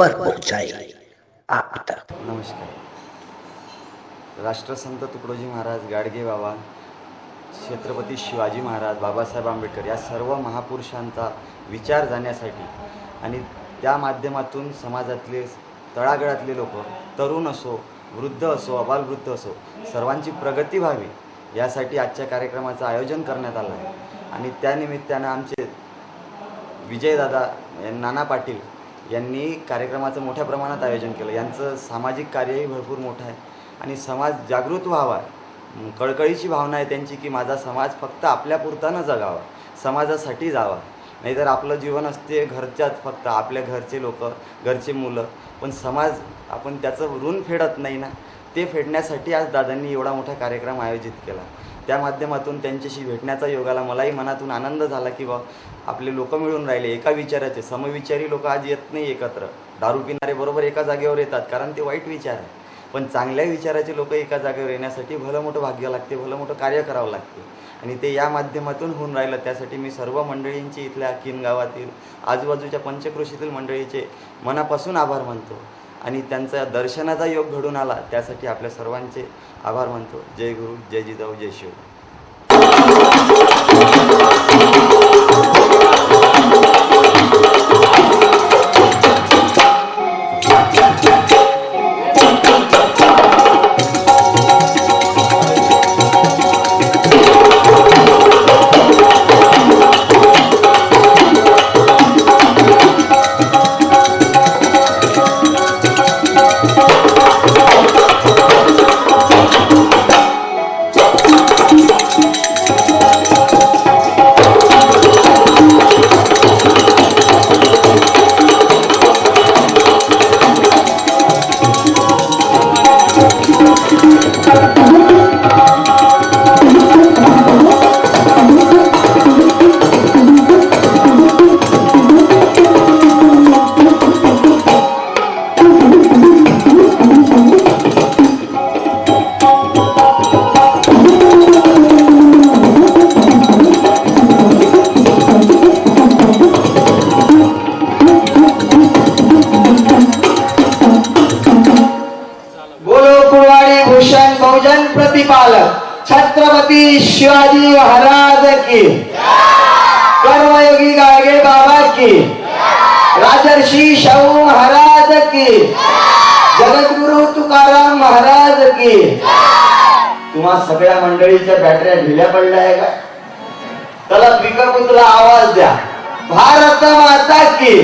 पर पहुंचाए आप तक। नमस्कार. राष्ट्रसंत तुकडोजी महाराज, गाडगे बाबा, छत्रपती शिवाजी महाराज, बाबासाहेब आंबेडकर या सर्व महापुरुषांचा विचार जाण्यासाठी आणि त्या माध्यमातून समाजातले तळागाळातले लोक, तरुण असो, वृद्ध असो, अबालवृद्ध असो, सर्वांची प्रगती व्हावी यासाठी आजच्या कार्यक्रमाचं आयोजन करण्यात आलं आहे. आणि त्यानिमित्तानं आमचे विजयदादा नाना पाटील यांनी कार्यक्रमाचं मोठ्या प्रमाणात आयोजन केलं. यांचं सामाजिक कार्यही भरपूर मोठं आहे आणि समाज जागृत व्हावा, कळकळीची भावना आहे त्यांची की माझा समाज फक्त आपल्यापुरता न जगावा, समाजासाठी जावा. नाहीतर आपलं जीवन असते घरच्यात, फक्त आपल्या घरचे लोक, घरचे मुलं, पण समाज आपण त्याचं ऋण फेडत नाही ना. ते फेडण्यासाठी आज दादांनी एवढा मोठा कार्यक्रम आयोजित केला. त्या माध्यमातून त्यांच्याशी भेटण्याचा योगाला मलाही मनातून आनंद झाला की आपले लोक मिळून राहिले, एका विचाराचे. समविचारी लोक आज येत नाही एकत्र. दारू पिणारे बरोबर एका जागेवर येतात कारण ते वाईट विचार आहे, पण चांगल्या विचाराचे लोक एका जागेवर येण्यासाठी भलं मोठं भाग्य लागते, भलं मोठं कार्य करावं लागते आणि ते या माध्यमातून होऊन राहिलं. त्यासाठी मी सर्व मंडळींची, इथल्या किन गावातील, आजूबाजूच्या पंचक्रोशीतील मंडळीचे मनापासून आभार मानतो आणि त्यांचा दर्शनाचा योग घडून आला त्यासाठी आपल्या सर्वांचे आभार मानतो. जय गुरु, जय जिजाऊ, जय शिव. बहुजन प्रतिपालक छत्रपती शिवाजी महाराज की, कर्मयोगी गाडगे बाबा की, राजर्षी शाहू महाराज की, जगद्गुरु तुकाराम महाराज की. तुम्हा सगळ्या मंडळीच्या बॅटऱ्या ढिल्या पडल्या आहे का? त्याला स्पीकरमधला आवाज द्या. भारत माता की,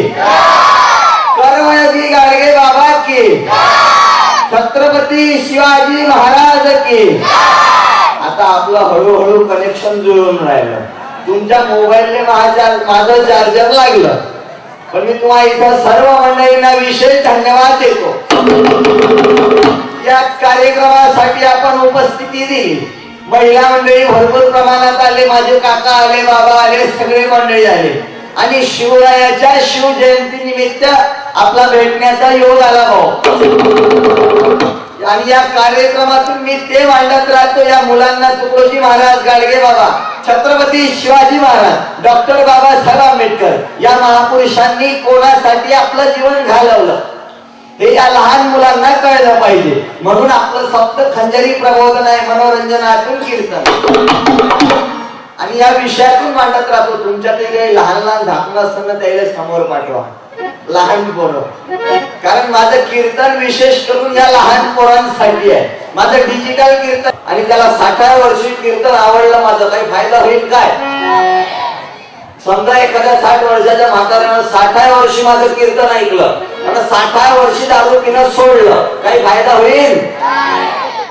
कर्मयोगी गाडगे बाबा की, छत्रपती शिवाजी महाराज की. आता आपलं हळूहळू कनेक्शन जुळून राहिलं. तुमच्या मोबाईलने माझं चार्जर लागलं, पण मी तुम्हाला इथं सर्व मंडळींना विशेष धन्यवाद देतो. या कार्यक्रमासाठी आपण उपस्थिती दिली. महिला मंडळी भरपूर प्रमाणात आले, माझे काका आले, बाबा आले, सगळे मंडळी आले आणि शिवरायाच्या शिवजयंती निमित्त आपला भेटण्याचा योग आला भाऊ. आणि या कार्यक्रमातून मी ते मांडत राहतो. या मुलांना तुकडोजी महाराज, गाडगे बाबा, छत्रपती शिवाजी महाराज, डॉक्टर बाबासाहेब आंबेडकर या महापुरुषांनी कोणासाठी आपलं जीवन घालवलं हे या लहान मुलांना कळलं पाहिजे. म्हणून आपलं सप्त खंजरी प्रबोधन आहे, मनोरंजनातून कीर्तन आणि या विषयातून मांडत राहतो. तुमच्यातले काही लहान लहान झाकणं असताना त्याला समोर पाठवा, लहान पोरं. कारण माझं कीर्तन विशेष करून या लहान पोरांसाठी आहे. माझं डिजिटल कीर्तन आणि त्याला 60व्या वर्षी कीर्तन आवडलं माझं, काही फायदा होईल काय? समजा एखाद्या 60 वर्षाच्या म्हाताऱ्यानं 60व्या वर्षी माझं कीर्तन ऐकलं आणि 60व्या वर्षी दारू पिणं सोडलं, काही फायदा होईल?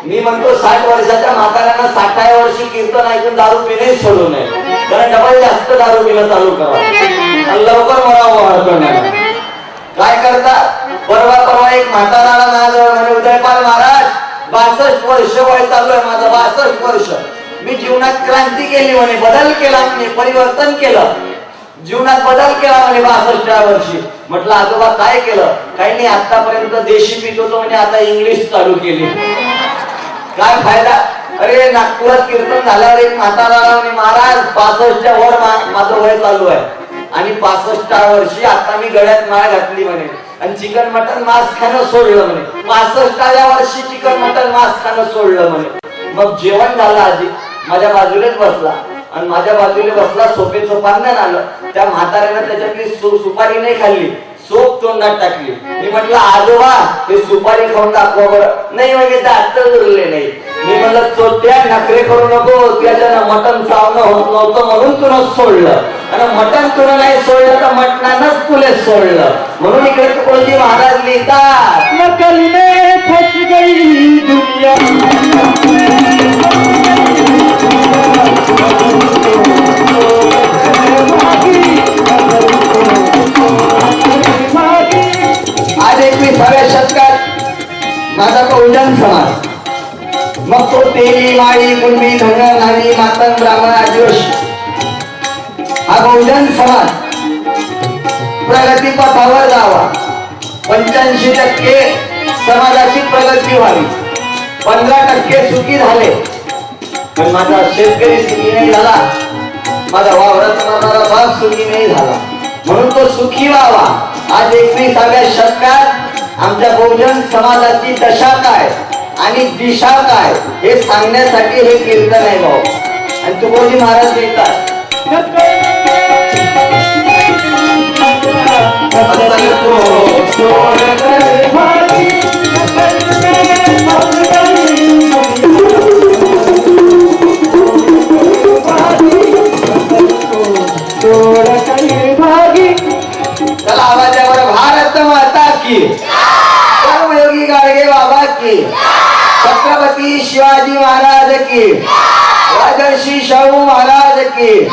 मी म्हणतो 60 वर्षाच्या म्हाताऱ्यानं 60व्या वर्षी कीर्तन ऐकून दारू पिणे सोडू नये, कारण डबल जास्त दारू पिणं चालू करा, लवकर मरावं. काय करता? परवा एक म्हातारा म्हणे, उदयपाल महाराज 62 वर्ष वय चालू आहे माझं, 62 वर्ष. मी जीवनात क्रांती केली म्हणे, बदल केला म्हणे, परिवर्तन केलं, जीवनात बदल केला म्हणे 62व्या वर्षी. म्हटलं आजोबा काय केलं? काही नाही, आतापर्यंत देशी पीत होतो म्हणजे आता इंग्लिश चालू केली. काय फायदा? अरे नागपुरात कीर्तन झाल्यावर एक म्हातारा म्हणे, महाराज 65च्या वर माझं वय चालू आहे आणि 65व्या वर्षी आता मी गळ्यात माळ घातली म्हणे. आणि चिकन मटन मांस खाणं सोडलं म्हणे. 65व्या वर्षी चिकन मटन मांस खाणं सोडलं म्हणे. मग जेवण झालं. आधी माझ्या बाजूलाच बसला आणि माझ्या बाजूला बसला, सोपेचं पांगण आलं. त्या म्हाताऱ्यानं त्याच्यातली सुपारी नाही खाल्ली, सोप तोंडात टाकली. मी म्हटलं आजोबा हे सुपारी खाऊन दाखवा बरं. नाही म्हणजे दात उरले नाही. मी म्हणलं चोट्या नखरे करू नको, त्याच्यानं मटण चावणं होत नव्हतं म्हणून तुला सोडलं, आणि मटण तुला नाही सोडलं तर मटणानच तुला सोडलं. म्हणून इकडे तुकोजी महाराज लिहितात, नकल में फंस गई दुनिया, आज 21व्या शतकात माझा बहुजन समाज, मग तो तेली माळी कुणबी धनगर नाणी मातंग ब्राह्मण आदिवासी, हा बहुजन समाज प्रगती पथावर जावा. 85% समाजाची प्रगती व्हावी. 15% सुखी झाले, पण माझा शेतकरी सुखी नाही झाला, माझा वावरात मारणारा बाप सुखी नाही झाला. म्हणून तो सुखी व्हावा. आज 21व्या शतकात आमच्या बहुजन समाजाची दशा काय आणि दिशा काय हे सांगण्यासाठी हे कीर्तन आहे भाऊ. आणि तुकोजी महाराज लिहितात, चला आवाजावर भारत माता की, कर्मयोगी गाडगे बाबा की, छत्रपती शिवाजी महाराज की, राजर्षी शाहू महाराज की.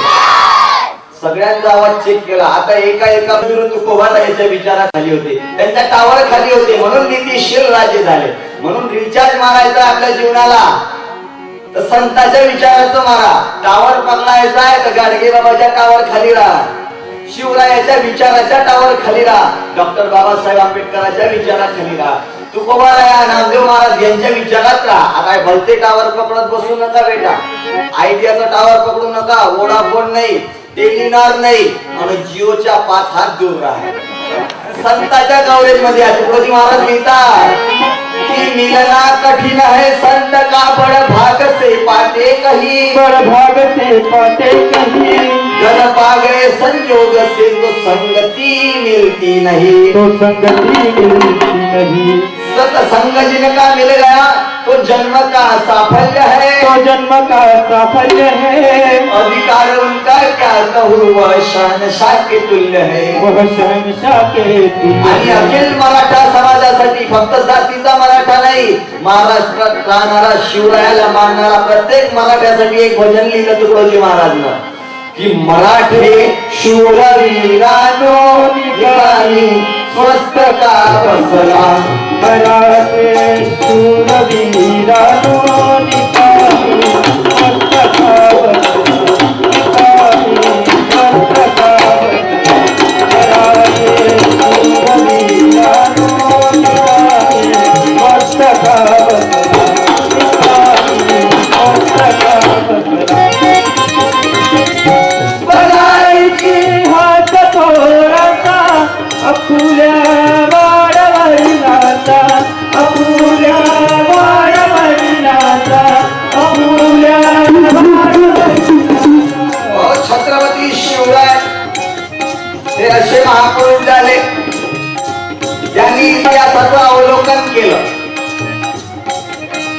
सगळ्यांचा आवाज चेक केला. आता एका विरुद्ध तुकोबारायाच्या विचाराखाली होते, त्यांच्या टावर खाली होते, म्हणून नीतिशील राज्य झाले. म्हणून रिचार्ज मारायचा आपल्या जीवनाला तर संतांच्या विचाराचं मारा. टावर पकडायचा आहे तर गाडगे बाबाच्या टावर खाली राहा, शिवरायाच्या विचाराच्या टावर खाली राहा, डॉक्टर बाबासाहेब आंबेडकरांच्या विचाराखाली राहा, तुकोबाराया नामदेव महाराज यांच्या विचारात राहा. आता भलते टावर पकडत बसू नका बेटा. आयडियाचा टावर पकडू नका, वोडाफोन नाही, टेलिनॉर नाही, आणि जिओच्या 5 हात दूर राहा. संतांच्या कव्हरेज मध्ये तुकोजी महाराज लिहितात की मिलना कठीण है संत का बड़ भाग से पाते कहीं, बड़ भाग से पाते कहीं, जन पागे संयोग से तो संगति मिलती नहीं, तो संगति मिलती नहीं, सत्संग जिनका मिल गया तो जन्म का साफल्य है, तो जन्म का साफल्य है, अधिकार उनका क्या कहूँ वह शहनशाह के तुल्य है. वह शहनशाह के तुल्य आणि है. अखिल मराठा समाजासाठी, फक्त जातीचा मराठा नाही, महाराष्ट्रात राहणारा शिवरायाला मानणारा प्रत्येक मराठ्यासाठी एक भजन लिहिलं तुकोजी महाराजनं की मराठे शूरवीरानो निघाली स्वस्त का बसला, मराठे शूरवीरानो निघाली स्वस्त का बसला, निघाली स्वस्त का बसला, मराठे शूरवीरानो निघाली स्वस्त का बसला, निघाली स्वस्त का बसला. बघायची हात थोराचा अपुल्या वाडवडिलाचा, अपुल्या वाडवडिलाचा, अपुल्या छत्रपती शिवराय हे असे महापुरुष झाले ज्यांनी इतिहासाचं अवलोकन केलं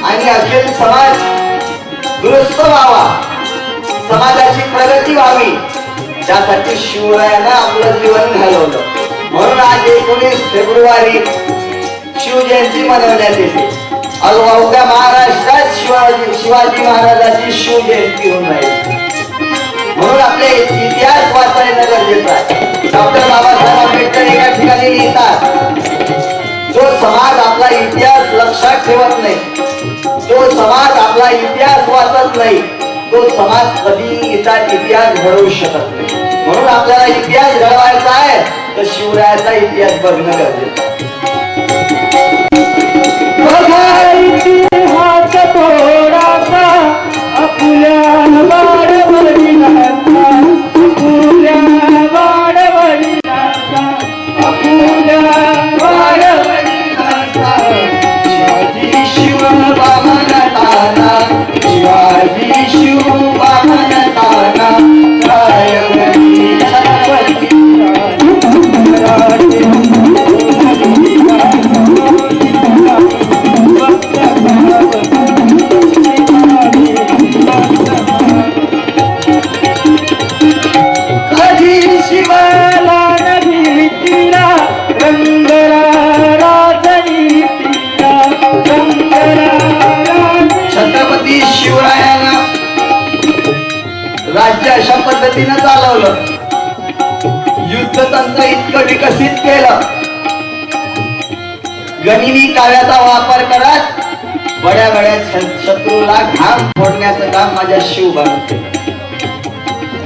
आणि अखिल समाज दुरुस्त व्हावा, समाजाची प्रगती व्हावी, त्यासाठी शिवरायानं आपलं जीवन घालवलं. म्हणून आज 19 फेब्रुवारी शिवजयंती मनवण्यात येते. अवघ्या महाराष्ट्रात शिवाजी महाराजांची शिवजयंती होऊन राहील. म्हणून आपले इतिहास वाचायला गरजेचं आहे. डॉक्टर बाबासाहेब आंबेडकर एका ठिकाणी लिहितात, जो समाज आपला इतिहास लक्षात ठेवत नाही, जो समाज आपला इतिहास वाचत नाही, तो समाज कधी इतिहास घडवू शकत नाही. म्हणून आपल्याला इतिहास घडवायचा आहे तर शिवरायाचा इतिहास बघणं गरजेचं आहे. हात थोडासा अपुल्या वाडवडिलाचा, अपुल्या वाडवडिलाचा, अपुल्या राज्य अशा पद्धतीनं चालवलं. युद्धतंत्र इतकं विकसित केलं. गनिमी काव्याचा वापर करत बड्या बड्या शत्रूला घाम फोडण्याचं काम माझ्या शिवबानं केलं.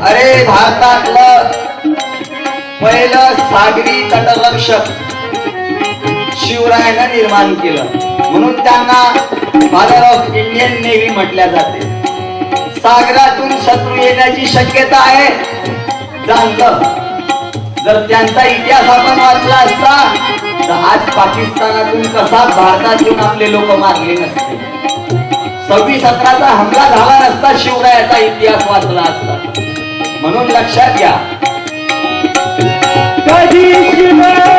अरे भारतातलं पहिलं सागरी तटरक्षक शिवरायानं निर्माण केलं. म्हणून त्यांना फादर ऑफ इंडियन नेव्ही म्हटल्या जाते. सागरातून शत्रू येण्याची शक्यता आहे जाणलं. जर त्यांचा इतिहास आपण वाचला असता तर आज पाकिस्तानातून कसा भारतात येऊन आपले लोक मारले नसते. 26/17चा हमला झाला नसता शिवरायाचा इतिहास वाचला असता. म्हणून लक्षात घ्या. कधी शिवला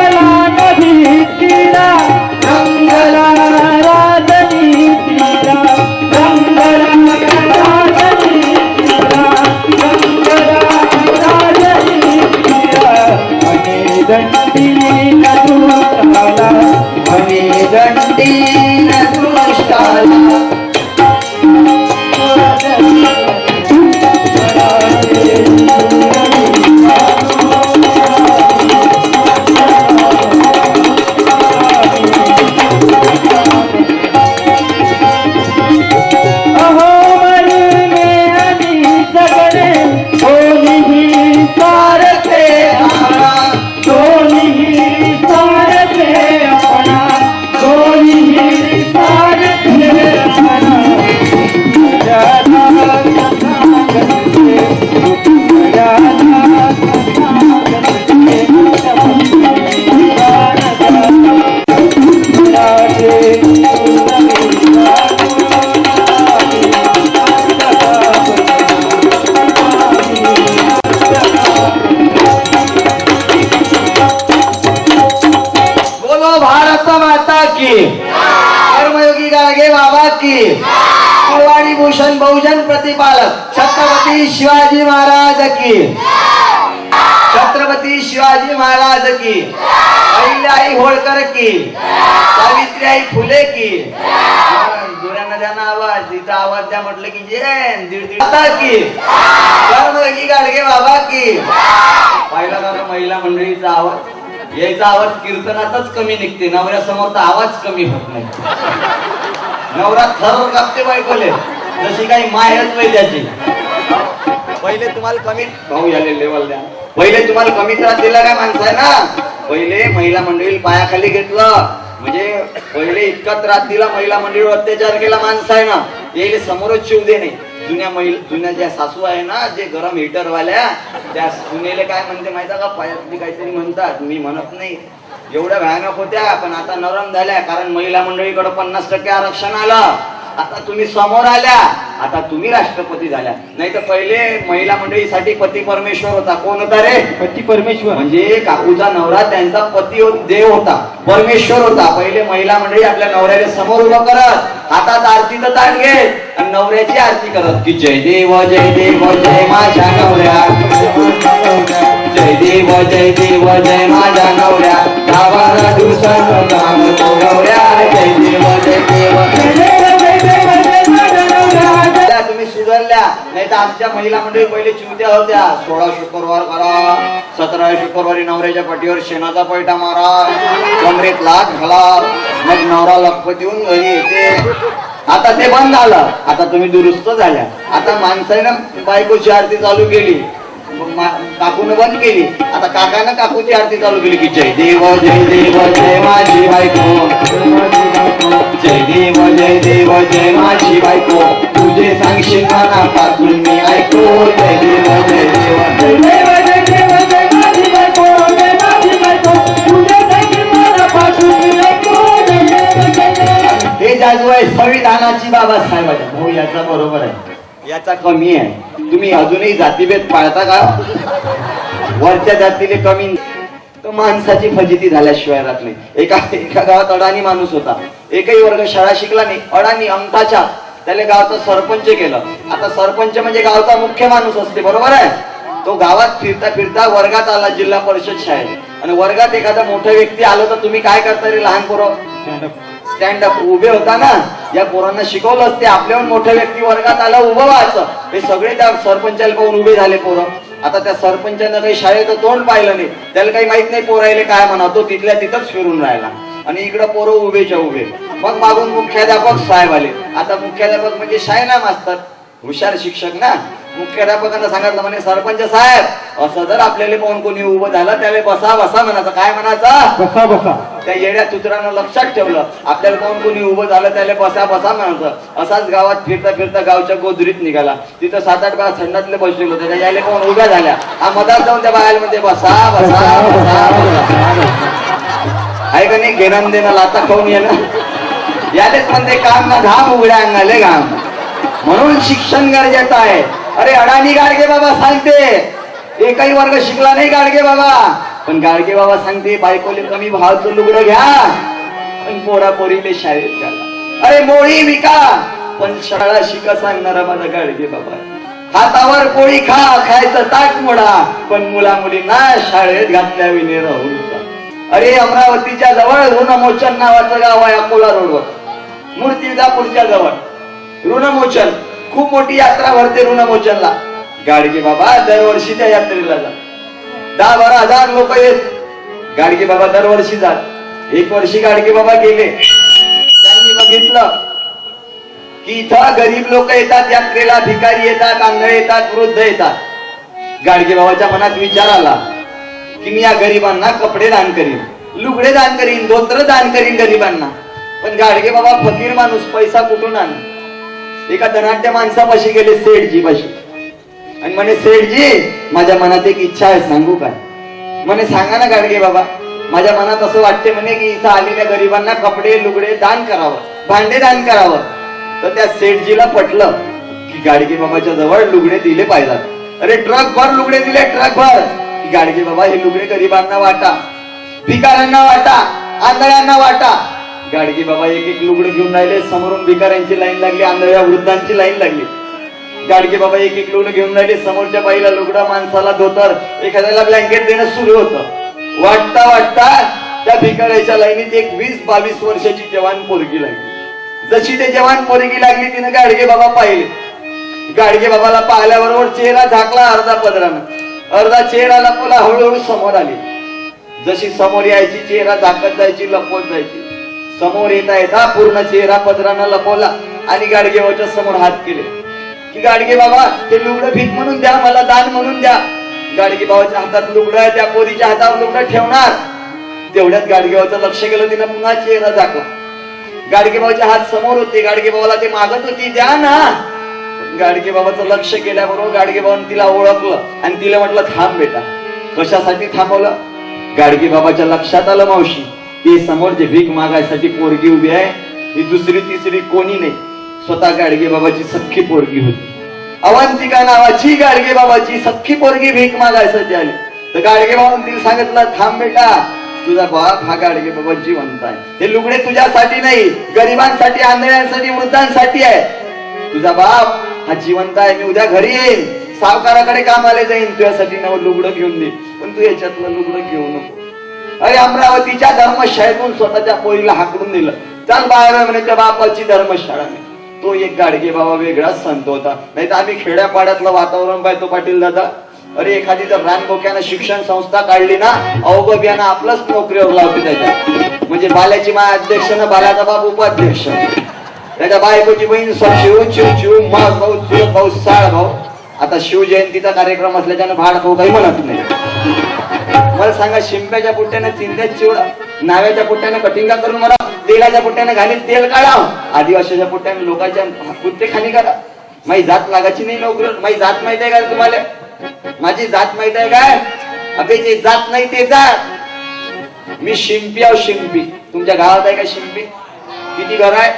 नदी तीरा रंगला राजनी तीरा रंगला राजनी तीरा रंगला राजनी तीरा मने दंडीन दृष्टाला मने दंडीन दृष्टाला कर्मयोगी गाडगे बाबा की. कुळवाडी भूषण बहुजन प्रतिपालक छत्रपती शिवाजी महाराज की. छत्रपती शिवाजी महाराज की. अहिल्याई होळकर की. सावित्रीबाई फुले की. जुन्या नद्यांना आवाज तिचा आवाज द्या म्हटलं की जैन दीड की. कर्मयोगी गाडगे बाबा की. पाहिला का महिला मंडळीचा आवाज यायचा आवाज कीर्तनातच कमी निघते. नवऱ्यासमोर तर आवाज कमी होत नाही. नवरा थर कापते बायकोले जशी काही मायच नाही त्याची. पहिले तुम्हाला कमी भाऊ याले लेवल द्या. पहिले तुम्हाला कमी त्रास दिला काय माणसं आहे ना. पहिले महिला मंडळी पायाखाली घेतलं म्हणजे पहिले इतका त्रास दिला महिला मंडळीवर अत्याचार केला माणसं आहे ना. यायले समोरच शिव दे नाही. जुन्या ज्या सासू आहे ना जे गरम हिटर वाल्या त्या सुनेले काय म्हणते माहिती का पायातली काहीतरी म्हणतात मी म्हणत नाही. एवढ्या भयानक होत्या पण आता नरम झाल्या कारण महिला मंडळीकडे 50% आरक्षण आलं. आता तुम्ही समोर आल्या. आता तुम्ही राष्ट्रपती झाल्या. नाही तर पहिले महिला मंडळीसाठी पती परमेश्वर होता. कोण होता रे? पती परमेश्वर. म्हणजे काकूचा नवरा त्यांचा पती देव होता परमेश्वर होता. पहिले महिला मंडळी आपल्या नवऱ्याला समोर उभं करत हातात आरतीचं ताट घेत आणि नवऱ्याची आरती करत की जय देव जय माझ्या नवऱ्या. जय देव जय माझ्या नवऱ्या. गावाला दिवसाचं काम नवऱ्या. जय देव तुम्ही सुधारल्या. नाही तर आमच्या महिला मंडळी पहिले चिमट्या होत्या. 16 शुक्रवार करा 17 शुक्रवारी नवऱ्याच्या पाठीवर शेणाचा पैठा मारा कमरेत लाच घाला मग नवरा लखपती होऊन घरी येते. आता ते बंद झालं. आता तुम्ही दुरुस्त झाल्या. आता माणसानं बायकोची आरती चालू केली काकून बंद केली. आता काकानं काकूची आरती चालू केली की जय देव जय माझी बायको. जय देव जय माझी बायको. तुझे सांगशील मनापासून मी ऐको. जय देव जय माझी बायको जय माझी बायको तुझे सांगशील मनापासून मी ऐको. हे जादू आहे संविधानाची बाबासाहेबांच्या. हो याचा बरोबर आहे. याचा कमी आहे. तुम्ही अजूनही जातीभेद पाळता का? वरच्या जातीले कमी तर माणसाची फजिती झाल्याशिवाय राहत नाही. एका गावात अडाणी माणूस होता. एकही वर्ग शाळा शिकला नाही. अडाणी अंगठाच्या त्याला गावचा सरपंच केलं. आता सरपंच म्हणजे गावचा मुख्य माणूस असते बरोबर आहे. तो गावात फिरता फिरता वर्गात आला जिल्हा परिषद शाळेत आणि वर्गात एखादा मोठा व्यक्ती आलो तर तुम्ही काय करता रे लहान पोरं? स्टँड अप उभे होता ना. या पोरांना शिकवलं असते आपल्याहून मोठ्या व्यक्ती वर्गात आला उभं व्हायचं हे सगळे त्या सरपंचाला पाहून उभे झाले पोरं. आता त्या सरपंचानं काही शाळेचं तोंड पाहिलं नाही, त्याला काही माहित नाही पोरायले काय म्हणा, तो तिथल्या तिथंच फिरून राहिला आणि इकडं पोरं उभेच्या उभे. मग मागून मुख्याध्यापक साहेब आले. आता मुख्याध्यापक म्हणजे शाळेला मास्तर, हुशार शिक्षक ना. मुख्याध्यापकांना सांगितलं म्हणे सरपंच साहेब असं जर आपल्याला पाहून कोणी उभं झालं त्याला बसा बसा म्हणायचं. काय म्हणायचं? बसा बसा. त्या येड्या तुत्रानं लक्षात ठेवलं, आपल्याला पाहून कोणी उभं झालं त्याला बसा बसा म्हणायचं. असाच गावात फिरता फिरता गावच्या गोदरीत निघाला. तिथं 7-8 बाया थंडातले बसलेले होते, त्या यायला पाहून उभ्या झाल्या. हा मधात जाऊन त्या बायाला म्हणते बसा बसा बसा. आहे का नाही? घेणं देणं लाता खाऊन येणं यालेच म्हणते काम ना घाम उघड्या अंगाले घाम. म्हणून शिक्षण गरजेचं आहे. अरे अडाणी गाडगे बाबा सांगते, एकही वर्ग शिकला नाही गाडगे बाबा, पण गाडगे बाबा सांगते बायकोले कमी भावचं लुगडं घ्या पण पोरा पोरीले शाळेत घाला. अरे मोळी विका पण शाळा शिका सांगणारा माझा गाडगे बाबा. हातावर पोळी खा खायचं ताट मोडा पण मुला मुलींना शाळेत घातल्या विने राहून. अरे अमरावतीच्या जवळ ऋणमोचन नावाचं गाव आहे, अकोला रोडवर, मूर्तिजापूरच्या जवळ. ऋणमोचन खूप मोठी यात्रा भरते ऋणमोचनला. गाडगे बाबा दरवर्षी त्या यात्रेला जात. 10-12 हजार लोक येत. गाडगे बाबा दरवर्षी जात. एक वर्षी गाडगे बाबा गेले. त्यांनी बघितलं की इथं गरीब लोक येतात यात्रेला, भिकारी येतात, आंधळे येतात, वृद्ध येतात. गाडगे बाबाच्या मनात विचार आला की मी या गरिबांना कपडे दान करीन, लुगडे दान करीन, धोत्र दान करीन गरिबांना. पण गाडगे बाबा फकीर माणूस, पैसा कुठून आण? एका धनाढ्य माणसापाशी गेले, सेठजी पाशी, आणि म्हणे सेठजी माझ्या मनात एक इच्छा आहे, सांगू काय? म्हणे सांगा ना गाडगे बाबा. माझ्या मनात असं वाटते म्हणे की इथं आलेल्या गरिबांना कपडे लुगडे दान करावं, भांडे दान करावं. तर त्या सेठजीला पटलं की गाडगे बाबाच्या जवळ लुगडे दिले पाहिजेत. अरे ट्रक भर लुगडे दिले, ट्रक भर. गाडगे बाबा हे लुगडे गरिबांना वाटा, भिकाऱ्यांना वाटा, आंधळ्यांना वाटा. गाडगे बाबा एक एक लुगडे घेऊन राहिले. समोरून भिकाऱ्यांची लाईन लागली, आंधळ्या वृद्धांची लाईन लागली. गाडगे बाबा एक एक लुगडं घेऊन राहिले. समोरच्या बाईला लुगडं, माणसाला धोतर, एखाद्याला ब्लँकेट देणं सुरू होतं. वाटता वाटता त्या भिकाऱ्याच्या लाईनीत एक 20-22 वर्षाची जवान पोरगी लागली. जशी ते जवान पोरगी लागली तिनं गाडगे बाबा पाहिले. गाडगे बाबाला पाहिल्याबरोबर चेहरा झाकला अर्धा पदरानं. अर्धा चेहरा लपवला, हळूहळू समोर आली. जशी समोर यायची चेहरा झाकत जायची, लपवत जायची. समोर येता येता पूर्ण चेहरा पदरानं लपवला आणि गाडगे बाबाच्या समोर हात केले की गाडगे बाबा ते लुगडं भीक म्हणून द्या, मला दान म्हणून द्या. गाडगे बाबाच्या हातात लुगडं, त्या पोरीच्या हातावर लुगडं ठेवणार. तेवढ्यात गाडगे बाबाचं लक्ष गेलं, तिनं पुन्हा चेहरा झाकला. गाडगे बाबाचे हात समोर होते, गाडगे बाबाला ते मागत होती, द्या ना. गाडगे बाबाचं लक्ष गेल्याबरोबर गाडगे बाबांनी तिला ओळखलं आणि तिला म्हटलं थांब बेटा. कशासाठी थांबवलं? गाडगे बाबाच्या लक्षात आलं मावशी ही समोर जे भीक मागायसाठी पोरगी उभी आहे ही दुसरी तिसरी कोणी नाही, स्वतः गाडगे बाबाची सख्खी पोरगी होती. अवंतिका नावाची गाडगे बाबाची सख्खी पोरगी भीक मागायसाठी आली. तर गाडगे बाबांनी तिला सांगितलं थांब बेटा, तुझा बाप हा गाडगे बाबा जिवंत आहे. हे लुगडे तुझ्यासाठी नाही, गरिबांसाठी, आंधळ्यांसाठी, वृद्धांसाठी आहे. तुझा बाप हा जिवंत आहे. मी उद्या घरी येईन, सावकाराकडे कामाला जाईन, तुझ्यासाठी नवं लुगडं घेऊन दे, पण तू याच्यातलं लुगडं घेऊ नको. अरे अमरावतीच्या धर्मशाळेतून स्वतःच्या पोरीला हाकलून दिलं. चाल बाहेर म्हणे त्या बापाची धर्मशाळा नाही. तो एक गाडगे बाबा वेगळाच संत होता. नाही तर आम्ही खेड्यापाड्यातलं वातावरण पाहतो पाटील दादा. अरे एखादी जर रानबोक्यानं शिक्षण संस्था काढली ना, अवघ बियाणं आपलंच नोकरीवर लावते त्याच्यात. म्हणजे बाल्याची माय अध्यक्ष ना, बाल्याचा बाप उपाध्यक्ष, त्याच्या बायकोची बहीण शिव शिव शिव, माग भाऊ, चुलत भाऊ, साळ भाऊ. आता शिवजयंतीचा कार्यक्रम असल्याच्यानं भाड भाऊ काही म्हणत नाही. मला सांगा, शिंप्याच्या पुट्ट्यानं चिंध्यात चिवडा, नाव्याच्या पुट्ट्यानं कटिंगा करून मला, तेलाच्या पुट्ट्यानं घालीत तेल काढा, आदिवासीच्या पुट्ट्यानं लोकांच्या कुत्ते खाली करा. माझी जात लागायची नाही नोकरीवर. माझी जात माहित आहे का तुम्हाला? माझी जात माहित आहे काय? अबे जे जात नाही ते जात. मी शिंपी आहो, शिंपी. तुमच्या गावात आहे का शिंपी? किती घर आहे?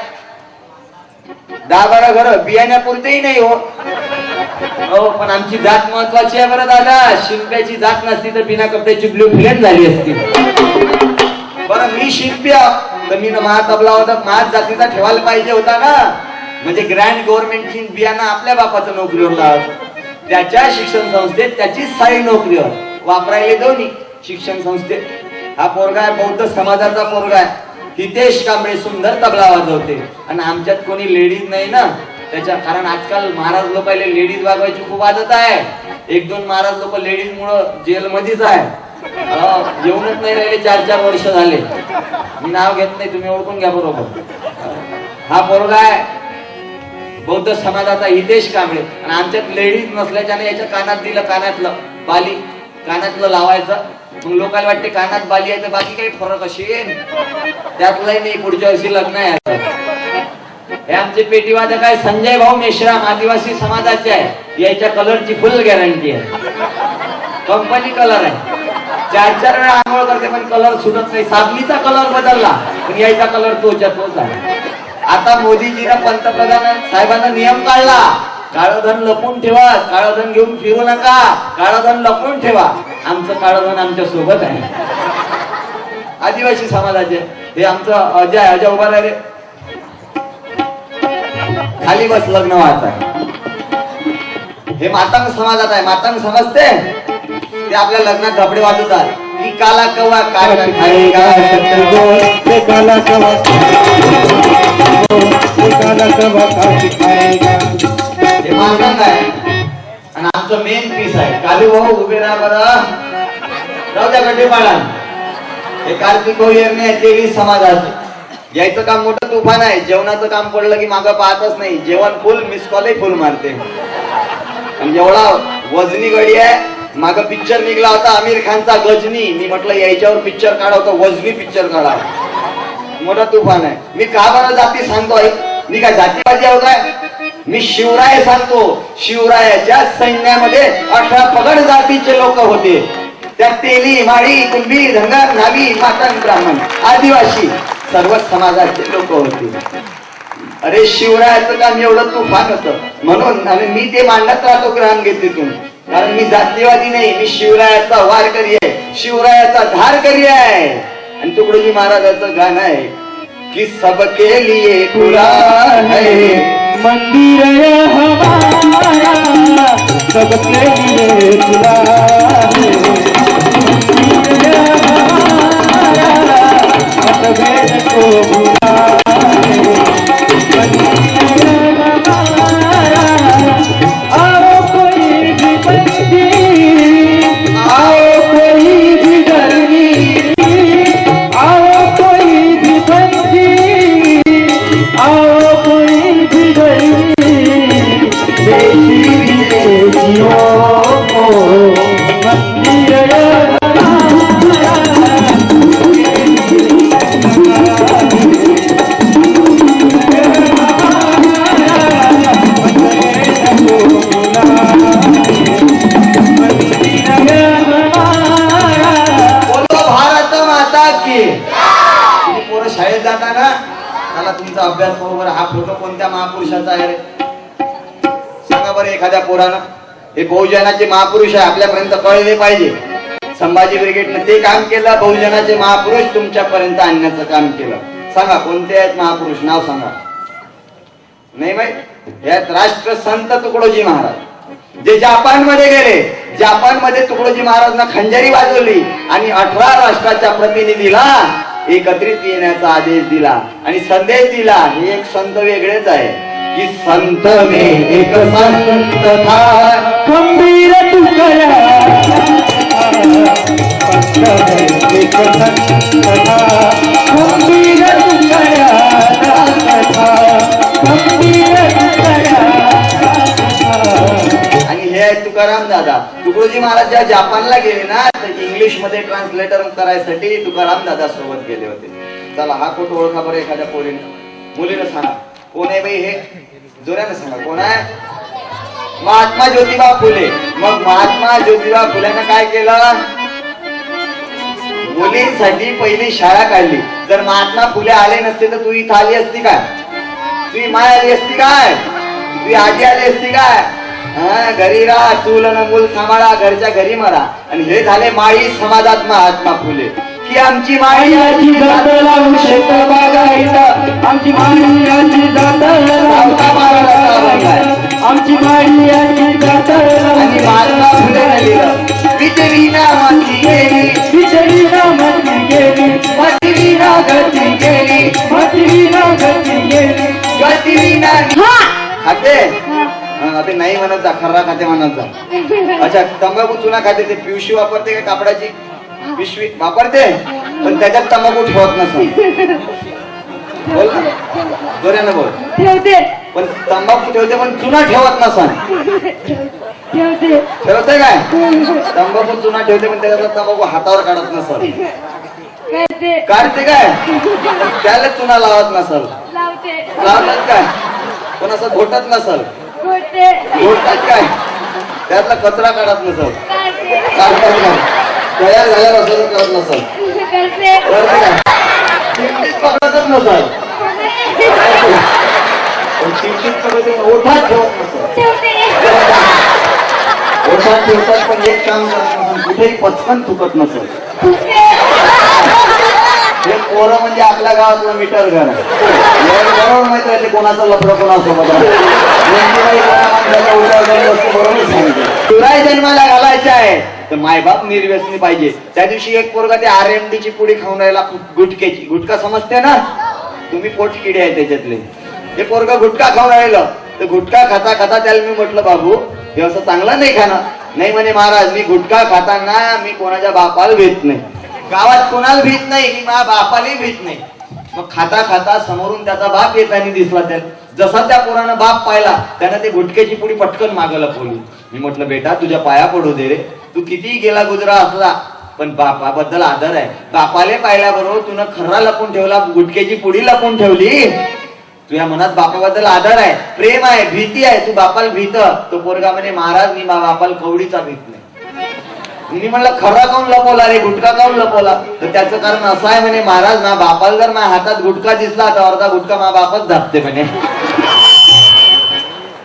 10-12 घर. बियाण्यापुरतेही नाही हो. पण आमची जात महत्वाची आहे बरं दादा. शिंप्याची जात नसती तर बिना कपड्याची ब्ल्यू फिल्म झाली असती. बरं मी शिंपी आहो तर मी महातबला होता, महात जातीचा ठेवायला पाहिजे होता ना. म्हणजे ग्रँड गव्हर्नमेंटची बियाणं आपल्या बापाचं नोकरीवर लावायचं. त्याच्या शिक्षण संस्थेत त्याचीच साई नोकरीवर वापरायला दोन्ही शिक्षण संस्थेत. हा पोरगा आहे बौद्ध समाजाचा पोरगा आहे. हितेश कांबळे सुंदर तबला वाजवते आणि आमच्यात कोणी लेडीज नाही ना, त्याच्या कारण आजकाल महाराज लोकांना लेडीज वागवायची खूप आदत आहे. 1-2 महाराज लोक लेडीज मुळे जेलमध्येच आहे. येऊनच नाही राहिले 4-4 वर्ष झाले. मी नाव घेत नाही, तुम्ही ओळखून घ्या बरोबर. हा पोरगा आहे बौद्ध समाजाचा हितेश कांबळे आणि आमच्यात लेडीज नसल्याच्याने याच्या कानात दिलं, कानातलं बाली कानातलं लावायचं. मग लोकांना वाटते कानात बाली आहे तर बाकी काही फरक असेल त्यातलाही नाही. पुढच्या वर्षी लग्न आहे. हे आमचे पेटीवादक आहे संजय भाऊ मेश्राम, आदिवासी समाजाचे आहे. याच्या कलरची फुल गॅरंटी आहे. कंपनी कलर आहे. 4-4 वेळा आंघोळ करते पण कलर सुटत नाही. साबणीचा कलर बदलला पण याचा कलर तोच्या तोच आहे. आता मोदीजीनं पंतप्रधान साहेबांना नियम काढला, काळं धन लपून ठेवा, काळं धन घेऊन फिरू नका, काळं धन लपून ठेवा. आमचं काळं धन आमच्या सोबत आहे. आदिवासी समाजाचे हे आमचं अजय उभा राहिले. खाली बस लग्न व्हायचं आहे. हे मातंग समाजात आहे. मातंग समजते ते आपल्या लग्नात धपडे वाजवतात की काला कवा काला खाएगा, काला कवा खाएगा. हे मातंग आहे. आणि आमचं मेन पीस आहे. कालू भाऊ उभे राहा बरं, जाऊ द्या गड्डे पाडा. हे कार्तिक भाऊ येणे तेही समाजाचे. यायचं काम मोठं तुफान आहे. जेवणाचं काम पडलं की मागं पाहतच नाही. जेवण फुल, मिस कॉलही फुल मारते. आणि एवढा वजनी गडी आहे. माग पिक्चर निघला होता आमिर खानचा गजनी. मी म्हटलं याच्यावर पिक्चर काढा होता, वजनी पिक्चर काढा. मोठा तुफान आहे. मी का बरं जाती सांगतो ऐक. मी काय जातीवादी आहो काय? मी शिवराय सांगतो. शिवरायाच्या सैन्यामध्ये 18 पगड जातीचे लोक होते. त्यात तेली, माळी, कुंभी, धनगर, नावी, मातंग, ब्राह्मण, आदिवासी सर्व समाजाचे लोक होते. अरे शिवरायाचं काम एवढं तुफान होतं म्हणून आणि मी ते मांडत राहतो ग्रामगीतीतून. कारण मी जातीवादी नाही, मी शिवरायाचा वारकरी आहे, शिवरायाचा धारकरी आहे. आणि तुकडोजी महाराजाचं गाणं आहे कि सबके लिए खुला है मंदिर हमारा, सबके लिए खुला है. मंदिर हमारा, मतभेद को भुला है. मंदिर हमारा, आओ कोई भी बंदी, आओ कोई भी गर्मी, आओ कोई भी बंदी, आओ कोई भी गर्मी, बेटी बेटियों को मंदिर शाळेत जाताना त्याला तुमचा अभ्यास बरोबर. हा फोटो कोणत्या महापुरुषाचा आहे रे सांगा बरं एखाद्या पोरानं. हे बहुजनाचे महापुरुष आहे, आपल्यापर्यंत कळले पाहिजे. संभाजी ब्रिगेडनं ते काम केलं. बहुजनाचे महापुरुष तुमच्यापर्यंत आणण्याचं काम केलं. सांगा कोणते आहेत महापुरुष, नाव सांगा. नाही माहित? यात राष्ट्रसंत तुकडोजी महाराज जे जपान मध्ये गेले. जपान मध्ये तुकडोजी महाराजना खंजरी वाजवली आणि 18 राष्ट्राच्या प्रतिनिधीला एकत्रित येण्याचा आदेश दिला आणि संदेश दिला. हे एक संत वेगळेच आहे की संत में एक संत था खंबीर तुकड्या, संत में एक संत था खंबीर तुकड्या, खंबीर तुकड्या. आणि हे आहे तुकाराम दादा. तुकडोजी महाराज जेव्हा जपानला गेले ना तर इंग्लिश मध्ये ट्रान्सलेटर करायसाठी तुकाराम दादा सोबत गेले होते. चला हा फोटो ओळखा बरं एखाद्या पोरीने, मुलीनं सांगा कोण आहे बाई. हे जोरानं सांगा कोण आहे. महात्मा ज्योतिबा फुले. मग महात्मा ज्योतिबा फुलेनं काय केलं, मुलींसाठी पहिली शाळा काढली. जर महात्मा फुले आले नसते तर तू इथं आली असती काय, तुझी माय आली असती काय, तुझी आजी आली असती काय. घरी राहा, चूल न मूल सांभाळा, घरच्या घरी मरा. आणि हे झाले माळी समाजात महात्मा फुले की आमची माळीची जात लावून शेत बागायचं, आमची माळीची जात आमची माळीची जात. आणि महात्मा फुले बिचारी ना माती गेली, बिचारी ना माती गेली, माती ना गती गेली, माती ना गती गेली, गती ना. खाते हा, अबे नाही म्हणत जा, खर्रा खाते म्हणत जा. अच्छा, तंबाखू चुना खाते, ते पिवशी वापरते का कापडाची पिशवी वापरते, पण त्याच्यात तंबाखू ठेवत नसतं. बोल ना, जोऱ्यानं बोल. ठेवते पण तंबाखू ठेवते पण चुना ठेवत नसतं. ठेवते ठेवते काय? तंबाखू चुना ठेवते पण त्याच्यातला तंबाखू हातावर काढत नसल. करते काढते काय? त्याला चुना लावत नसल. लावते लावतात काय? पण असं घोटत नसल. घोटते घोटतात काय? त्यातला कचरा काढत नसल. काढते काढतात काय? तयार झाल्यावर असं करत नसल. करते करते काय? चिमटीत पकडतच नसल. पण चिमटीत पकडते ओठात ठेवत नसल. ठेवते ओठात ठेवतात पण एक काम करत नसल, कुठेही पचकन थुकत नसल. हे पोरं म्हणजे आपल्या गावातलं मीटर घर आहे. बरोबर माहित आहे ते कोणाचं लफडं कोणासोबत आहे. नेमकी कोणा माणसाच्या उठाव झाली असते, बरोबर सांगितलं. तुलाही जन्माला घालायचे आहे तर मायबाप निर्व्यसनी पाहिजे. त्या दिवशी एक पोरगा ते RMD ची पुडी खाऊन राहिला, गुटक्याची. गुटखा समजते ना तुम्ही, पोटकिडे आहे त्याच्यातले. हे पोरगा गुटखा खाऊन राहिलं तर गुटखा खाता खाता त्याला मी म्हटलं, बाबू हे असं चांगलं नाही खाणं. नाही म्हणे महाराज, मी गुटखा खाताना मी कोणाच्या बापाला भीत नाही, गावात कोणाला भीत नाही, की माझ्या बापालाही भीत नाही. मग खाता खाता समोरून त्याचा बाप येताना दिसला. त्याला जसा त्या पोरानं बाप पाहिला त्यानं ते गुटक्याची पुडी पटकन मागं लपवली. मी म्हटलं, बेटा तुझ्या पाया पडू दे रे, तू कितीही गेला गुजरा असला पण बापाबद्दल आदर आहे. बापाले पाहिल्याबरोबर तुनं खर्रा लपून ठेवला, गुटक्याची पुडी लपून ठेवली. तुझ्या मनात बापाबद्दल आदर आहे, प्रेम आहे, भीती आहे, तू बापाला भीत. तो पोरगा म्हणे, महाराज मी बापाला कवडीचा भीत नाही. मी म्हणलं, खरा काऊन लपवला रे, गुटखा काऊन लपवला? तर त्याचं कारण असं आहे म्हणे, महाराज ना बापाला जर माझ्या हातात गुटखा दिसला तर अर्धा गुटखा माझ्या बापाच धापते म्हणे.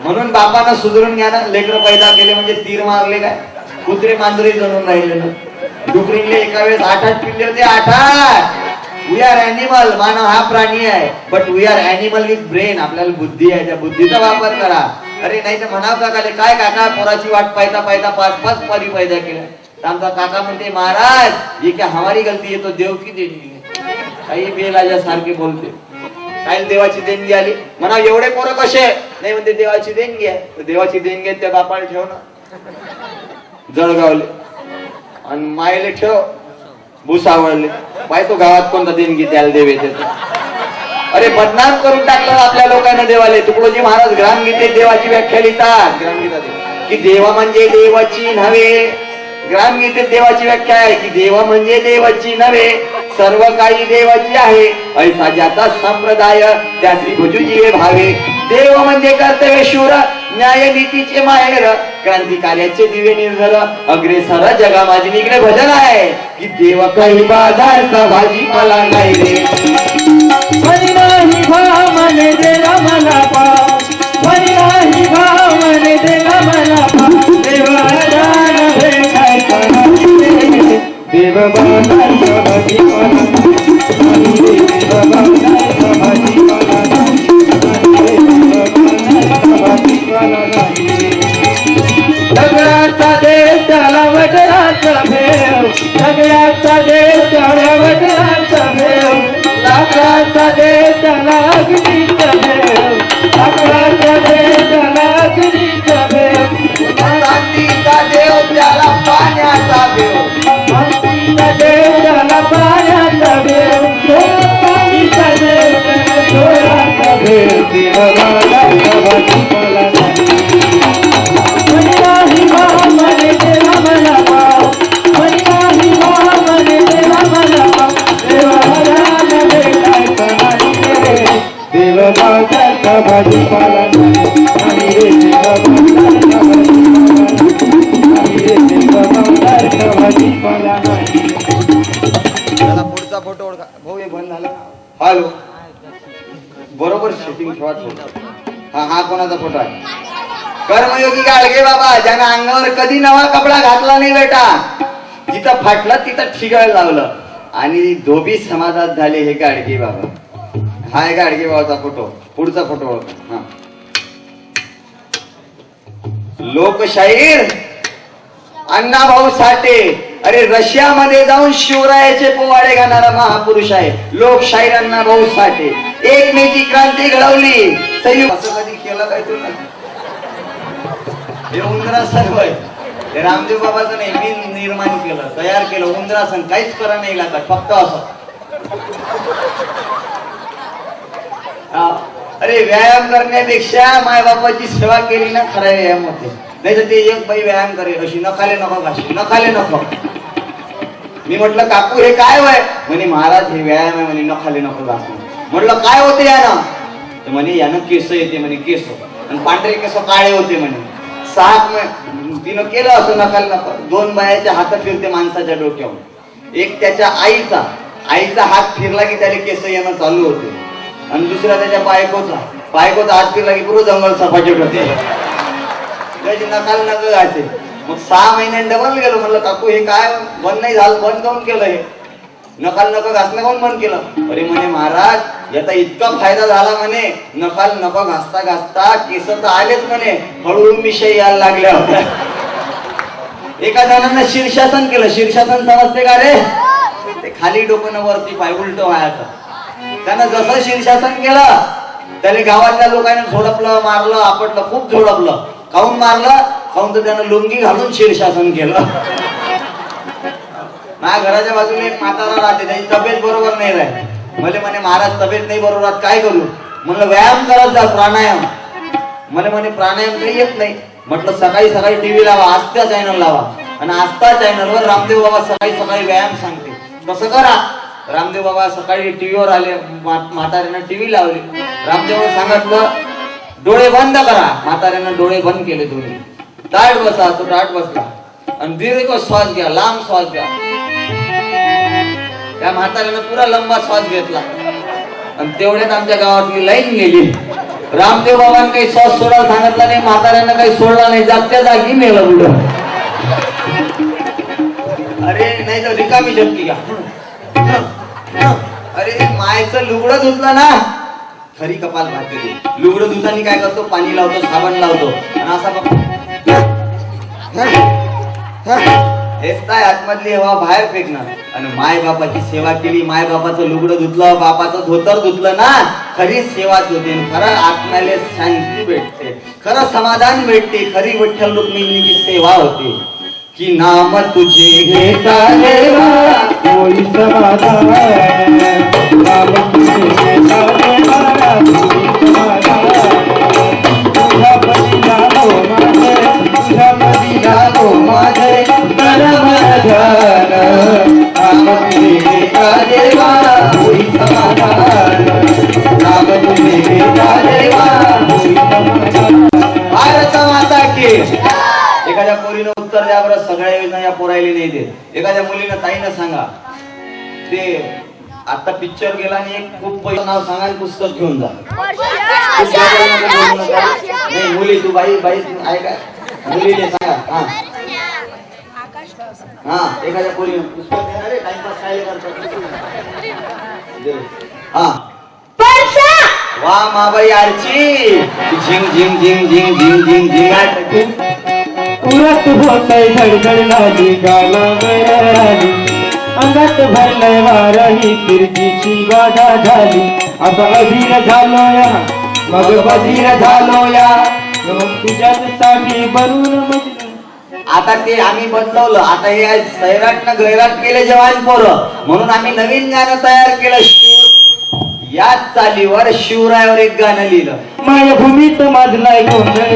म्हणून बापानं सुधरून घ्या ना. लेकर पैदा केले म्हणजे तीर मारले काय, कुत्रे मांजरे जणून राहिले ना. डुकरीले एका वेळेस 8-8 पिल्ले होते. 8-8. We are animal. मानव हा प्राणी आहे, but we are animal with brain. आपल्याला बुद्धी आहे, त्या बुद्धीचा वापर करा. अरे नाही तर म्हणाव काकाले, काय काका पोराची वाट पाहता पाहता 5-5 परी पैदा केल्या. आमचा काका म्हणते, महाराज ये क्या हमारी गलती है, तो देव की देणगी है. काही बेलाजा सारखे बोलते. काय देवाची देणगी आली म्हणा, एवढे पोरं कसे? नाही म्हणते देवाची देणगी आहे. तर देवाची देणगी आहे त्या बापाला ठेव ना जळगावले, आणि मायले ठेव भुसावळले. पाय तो गावात कोणता देणगी द्यायला देव येते. अरे बदनाम करून टाकलं आपल्या लोकांना देवाले. तुकडोजी महाराज ग्रामगीतेत देवाची व्याख्या लिहितात. ग्रामगीता की देवा म्हणजे देवाची नव्हे. ग्रामगीतेत देवाची व्याख्या आहे की देव म्हणजे देवाची नव्हे, सर्व काही देवाची आहे. ऐसा ज्याचा संप्रदाय त्याची भुजुजीवे भावे. देव म्हणजे कर्तव्य शूर, न्याय नीतीचे माहेर, क्रांतिकार्याचे दिवे निर्झर, अग्रेसर जगा माझी. इकडे भजन आहे की देव काही बाजारचा भाजीपाला नाही रे. हरी नाही भाव मने देवा मला पाव, हरी नाही भाव मने देवा मला पाव. देवाला नव्हे काय करायचे, देव बाजारचा भाजीपाला नाही रे, देव बाजारचा भाजीपाला नाही, भाजीपाला नाही. सगळ्याचा देश त्याला वडराचा भेव, सगळ्याचा देश त्याला वडराचा भेव. लाकडाचा देश त्याला अग्नीचा भेव, लाकडाचा देश त्याला अग्नीचा भेव. शांतीचा देव त्याला पाण्याचा देव, शांतीचा देव त्याला पाण्याचा भेव, पाणीचा देव त्याला चोराचा भेव. देवाला भाजीपाला नाही. हरी नाही भाव मने देवा मला पाव, हरी नाही भाव मने देवा मला पाव. देवाला नव्हे काय करायचे, देव बाजारचा भाजीपाला नाही रे, देव बाजारचा भाजीपाला नाही रे, देव बाजारचा भाजीपाला नाही. त्याला पुढचा फोटो ओळखा भाऊ. हे बंद झालं. हॅलो, बरोबर सेटिंग ठेवा. हा कोणाचा फोटो आहे? कर्मयोगी गाडगे बाबा, ज्यानं अंगावर कधी नवा कपडा घातला नाही बेटा. जिथं फाटलं तिथं ठिकाण लावलं आणि धोबी समाजात झाले हे गाडगे बाबा. हा आहे गाडगे बाबाचा फोटो. पुढचा फोटो ओळखा. हा, लोकशाहीर अण्णाभाऊ साठे. अरे रशियामध्ये जाऊन शिवरायाचे पोवाडे गाणारा महापुरुष आहे लोकशाहीर अण्णाभाऊ साठे. 1 मेची क्रांती घडवली. संयुक्त केलं काय तुला? हे उंदरासन होय, हे रामदेव बाबाचं नाही, मी निर्माण केलं, तयार केलं उंदरासन. काहीच करा नाही लागत, फक्त असं. अरे व्यायाम करण्यापेक्षा माय बापाची सेवा केली ना खरा व्यायाम होते. नाही तर ते एक बाई व्यायाम करेल अशी नखाले नको घाशी, नखाले नको. मी म्हटलं काकू हे काय वय? म्हणे महाराज हे व्यायाम आहे म्हणे, नखाले नको घासू. म्हटलं काय होते यानं? तर म्हणे यानं केस येते म्हणे, केस आणि पांढरे केस काळे होते म्हणे. 6 तिनं केलं असं नखाले नको. 2 बायाच्या हात फिरते माणसाच्या डोक्यावर. एक त्याच्या आईचा हात फिरला की त्याला केस येणं चालू होते, आणि दुसरा त्याच्या बायकोचा हात फिरला की पूर्ण जंगल सपाटत होते. त्याची नकाल नका घासे. मग 6 महिन्यात डबल गेलो. म्हणलं काकू हे काय बंद नाही झालं? बंद काऊन केलं? हे नकाल नका घासणं काऊन बंद केलं? अरे म्हणे महाराज याचा इतका फायदा झाला म्हणे, नकाल नका घासता घासता केस तर आलेच म्हणे, हळूहळू मिशा यायला लागल्या होत्या. एका जणांना शीर्षासन केलं. शीर्षासन समजते का रे? ते खाली डोकं वरती पाय उलट व्हायचं. त्यानं जसं शीर्षासन केलं त्याने गावातल्या लोकांनी झोडपलं, मारलं, आपटलं, खूप झोडपलं. काऊन मारलं? काऊन तर त्यानं लुंगी घालून शीर्षासन केलं. माझ्या घराच्या बाजूला एक म्हातारा राहते, त्याची तब्येत बरोबर नाही राही. मला म्हणे महाराज तब्येत नाही बरोबर, काय करू? म्हणलं व्यायाम करत जा, प्राणायाम. मला म्हणे प्राणायाम काही येत नाही. म्हटलं सकाळी सकाळी टीव्ही लावा, आस्था चॅनल लावा, आणि आस्था चॅनलवर रामदेव बाबा सकाळी सकाळी व्यायाम सांगते. तसं करा. रामदेव बाबा सकाळी टीव्हीवर आले, म्हाताऱ्यानं टीव्ही लावली. रामदेव सांगितलं डोळे बंद करा. म्हाताऱ्यानं डोळे बंद केले दोन्ही. ताट बसा. तो ताट बसला आणि दीर्घ श्वास घ्या, लांब श्वास घ्या. त्या म्हाताऱ्यानं पुरा लंबा श्वास घेतला आणि तेवढ्यात आमच्या गावातली लाईन गेली. रामदेव बाबांनी काही श्वास सोडायला सांगितला नाही, म्हाताऱ्यानं काही सोडला नाही, जागच्या जागी मेलं पुढं. अरे नाही तर रिकामी झटकी घ्या. अरे मायचं लुगडं धुतलं ना, खरी कपाल भाजली. लुगडं धुतानी काय करतो? पाणी लावतो, साबण लावतो, आणि असा हेच काय आतमधली हवा बाहेर फेकणार. आणि माय बापाची सेवा केली, माय बापाचं लुगडं धुतलं, बापाचं धोतर धुतलं ना, खरी सेवाच होते. खरं आत्म्याला शांती भेटते, खरं समाधान भेटते, खरी विठ्ठल रुक्मिणीची सेवा होते. की नाम तुझे घेता देवा होई समाधान, नाम तुझे घेता देवा होई समाधान. तुझ्या पदी झालो माझे, तुझ्या पदी झालो माझे, तर ध्यान. नाम तुझे घेता देवा होई समाधान, नाम तुझे घेता देवा होई समाधान. भारत माता की. एखाद्या पोरीनं उत्तर द्या बरं. सगळ्या योजना या पोरायला नाही देत. एखाद्या मुलीनं ताईनं सांगा. ते आता पिक्चर गेला आणि एक खूप पैसे नाव सांगा आणि पुस्तक घेऊन जा. नाही मुली, तू बाई आहे काय? मुलीने सांगा. हा एखाद्या पोरीनं पुस्तक देणार आहे, टाइमपास काय करतात. हा वा माबाई आरची झिंग झिंग झिंग झिंग झिंग झिंग झिंग. उरत होतय धडधड लागली, गाला गळाली, अंगात भरलंय वारही, फिरकीची गाडा झाली. आता अधीर झालो या, मग बधीर झालो या, मग तुझ्यासाठी बनून मजनू. आता ते आम्ही बदलवलं. आता हे सैराटनं गैराट केले जवान पोरं, म्हणून आम्ही नवीन गाणं तयार केलं. याच चालीवर शिवरायावर एक गाणं लिहिलं. मायभूमीत माझलाय गोंधळ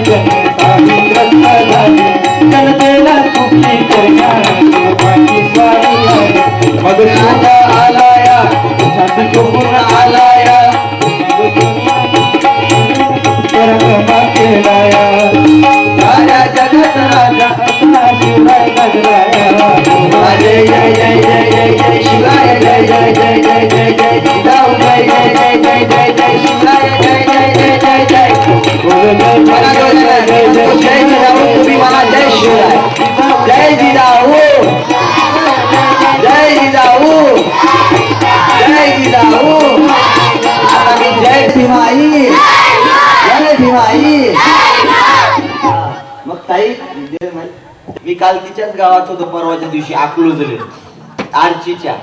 जनतेला सुखी करण्याची स्वारी. मग शोभा आलाया, छाती चोपून आलाया, परकमा केलाया. साऱ्या जगत राजा असला शिवराय गजराया. जय जय जय जय जय जय शिवराय, जय जय जय जय जय जय जिजाऊ, जय जय जय जय जय जय शिवराय, जय जय जय जय जय. जय जिजाऊ. तुम्ही मला जय शिवराय, जय जिजाऊ, जय जिजाऊ, जय जिजाऊ. आता मी जय भीमाई, जय भीमाई. मग ताई मी काल तिच्याच गावात होतो, परवाच्या दिवशी अकलूजले आरचीच्या.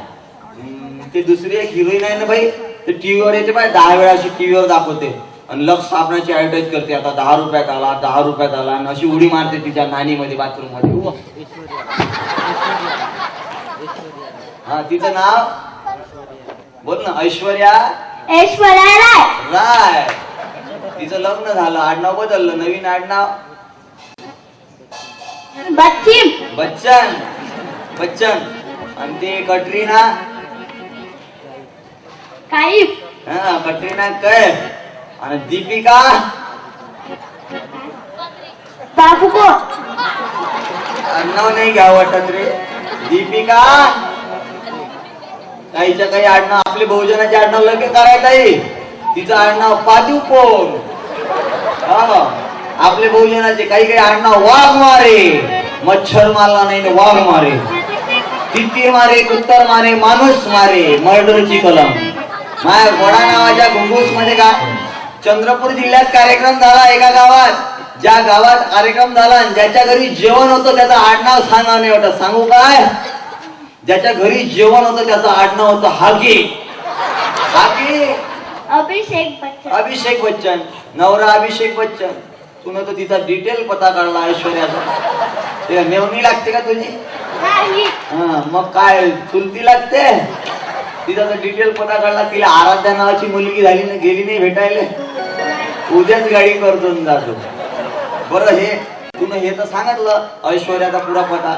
ते दुसरी एक हिरोईन आहे ना बाई, ते टीव्हीवर येते बाय 10 वेळा अशी टीव्हीवर दाखवते. आणि लक्ष साबणाची ऍडव्हर्टाईज करते, आता 10 रुपयात आला, 10 रुपयात आला, आणि अशी उडी मारते तिच्या नानीमध्ये बाथरूम मध्ये. हा तिचं नाव बोल ना. ऐश्वर्या राय. तिचं लग्न झालं, आडनाव बदललं, नवीन आडनाव बच्चन. बच्चन. आणि ते कटरीना हा कटरीना कैफ. आणि दीपिका आडनाव नाही घ्यावं वाटत रे. दीपिका काहीच्या काही आडनाव आपले बहुजनाचे आडनाव लगेच करायचं आहे. तिचं आडनाव पादुकोण. आपले बहुजनाचे काही काही आडनाव वाघ मारे. मच्छर मारला नाही वाघ मारे. तिती मारे, कुत्तर मारे, माणूस मारे. मर्डरची कलम. माझ्या घोडा नावाच्या घुंगूस मध्ये का चंद्रपूर जिल्ह्यात कार्यक्रम झाला एका गावात. ज्या गावात कार्यक्रम झाला आणि ज्याच्या घरी जेवण होतं त्याचं आडनाव सांगा नाही वाटत. सांगू काय? ज्याच्या घरी जेवण होतं त्याचं आडनाव होतं हाके. हाके अभिषेक बच्चन. नवरा अभिषेक बच्चन. तुला तर तिचा डिटेल पता काढला ऐश्वर्याचा. तिला मेवणी लागते का तुझी? हा मग काय चुलती लागते? तिचा तर डिटेल पता काढला. तिला आराध्या नावाची मुलगी झाली ना, गेली नाही भेटायला. उद्याच गाडी करतो जातो. बरं हे तुला हे तर सांगितलं ऐश्वर्याचा पुरा पता.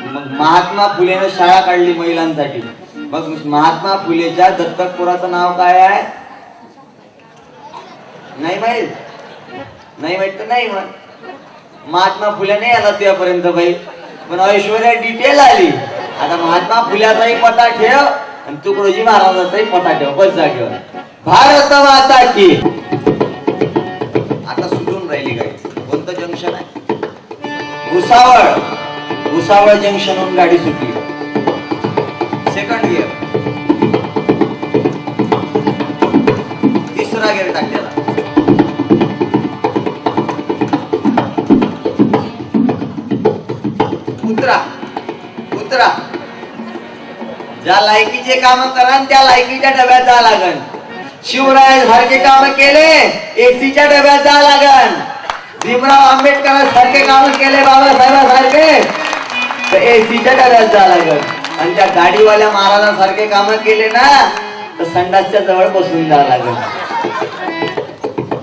मग महात्मा फुलेनं शाळा काढली महिलांसाठी. मग महात्मा फुलेच्या दत्तकपुराचं नाव काय आहे? नाही माहित? नाही माहित तर नाही. मग महात्मा फुले नाही आला त्यापर्यंत बाई, पण ऐश्वर्या डिटेल आली. आता महात्मा फुल्याचाही पता ठेव आणि तुकडोजी महाराजाचाही पता ठेव. बस जागेवर. भारत माता की. आता सुटून राहिली गाडी. कोणतं जंक्शन आहे? भुसावळ. भुसावळ जंक्शनहून गाडी सुटली. Second gear. तिसरा गिअर टाक त्याला. उतरा उतरा. ज्या लायकीचे काम करा त्या लायकीच्या डब्यात जा लागन. शिवराय सारखे काम केले एसीच्या डब्यात जा लागन. भीमराव आंबेडकर सारखे काम केले बाबासाहेबांसारखे तर एसीच्या डब्यात जा लागन. आणि त्या गाडीवाल्या महाराजांसारखे काम केले ना तर संडासच्या जवळ बसून जा लागन.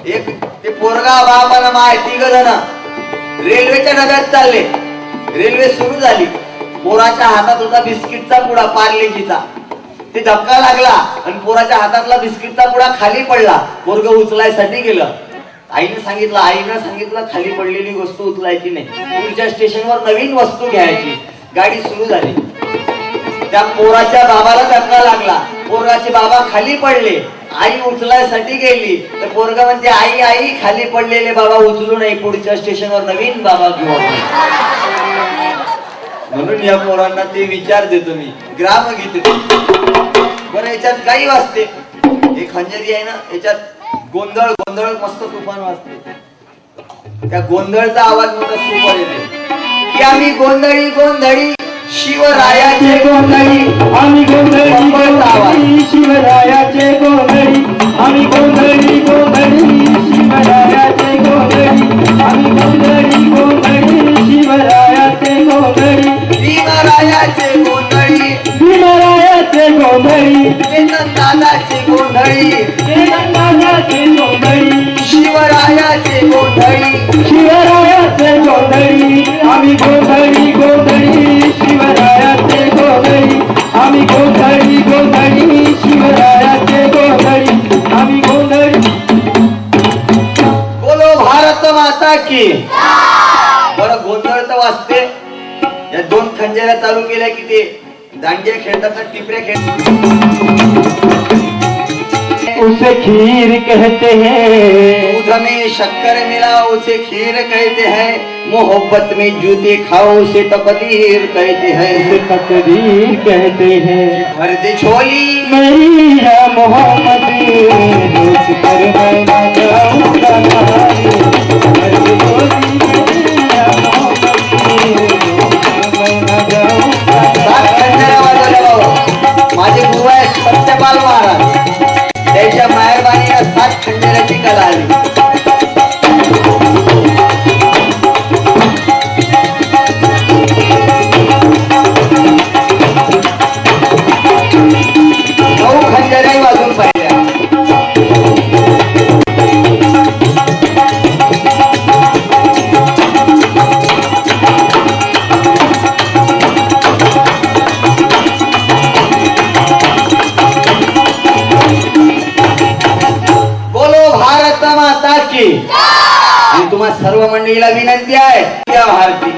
एक ते पोरगा बाप आणि माय तिघ जण रेल्वेच्या डब्यात चालले. रेल्वे सुरू झाली. पोराच्या हातात होता बिस्किटचा पुडा पार्लेजीचा. ते धक्का लागला आणि पोराच्या हातातला बिस्किटचा पुडा खाली पडला. पोरग उचलायसाठी गेलं. आईने सांगितलं खाली पडलेली वस्तू उचलायची नाही, पुढच्या स्टेशनवर नवीन वस्तू घ्यायची. गाडी सुरू झाली. त्या पोराच्या बाबाला धक्का लागला. पोराचे बाबा खाली पडले. आई उचलायसाठी गेली तर पोरगा म्हणते आई आई खाली पडलेले बाबा उचलू नाही, पुढच्या स्टेशनवर नवीन बाबा घेऊ. म्हणून या पोरांना ते विचार देतो मी. ग्रामगीत. बरं याच्यात काही वाजते. एक खंजरी आहे ना याच्यात गोंधळ गोंधळ मस्त तुफान वाजते. त्या गोंधळचा आवाज मोठा सुपर येते की आम्ही गोंधळी गोंधळी शिवरायाचे गोंधळी. आम्ही गोंधळी गोंधळी शिवरायाचे गोंधळी. आम्ही गोंधळी गोंधळी शिवरायाचे गोंधळी. आम्ही गोंधळी गोंधळी शिवरायाचे गोंधळी. भीमरायाचे गोंधळी. भीमरायाचे गोंधळी. दादाचे गोंधळी. दादाचे गोंधळी. शिवरायाचे गोंधळी. शिवरायाचे गोंधळी. आम्ही गोंधळी गोंधळी शिवरायाचे गोंधळी. आम्ही गोंधळी गोंधळी शिवरायाचे गोंधळी. आम्ही गोंधळी. बोलो भारत माता की. बरं गोंधळ तर वाजते. या दोन खंजऱ्या चालू केल्या की ते दांडिया खेळतात टिपरे खेळतात. उसे खीर कहते हैं. दूध में शक्कर मिला उसे खीर कहते हैं. मोहब्बत में जूते खाओ उसे तकदीर कहते हैं. उसे तकदीर कहते हैं. भर दे झोली मेरी या मोहम्मद रोज कर मैं ना जाऊंगा नारी. भर दे झोली मेरी या मोहम्मद मैं ना जाऊंगा. सात खंजऱ्या वाजवल्या बाबा. माझे गुरु आहेत सत्यपाल महाराज. त्याच्या मेहरबानीने 7 खंजऱ्याची कला आली. माता की. आणि तुम्हा सर्व मंडळीला विनंती आहे त्या भारती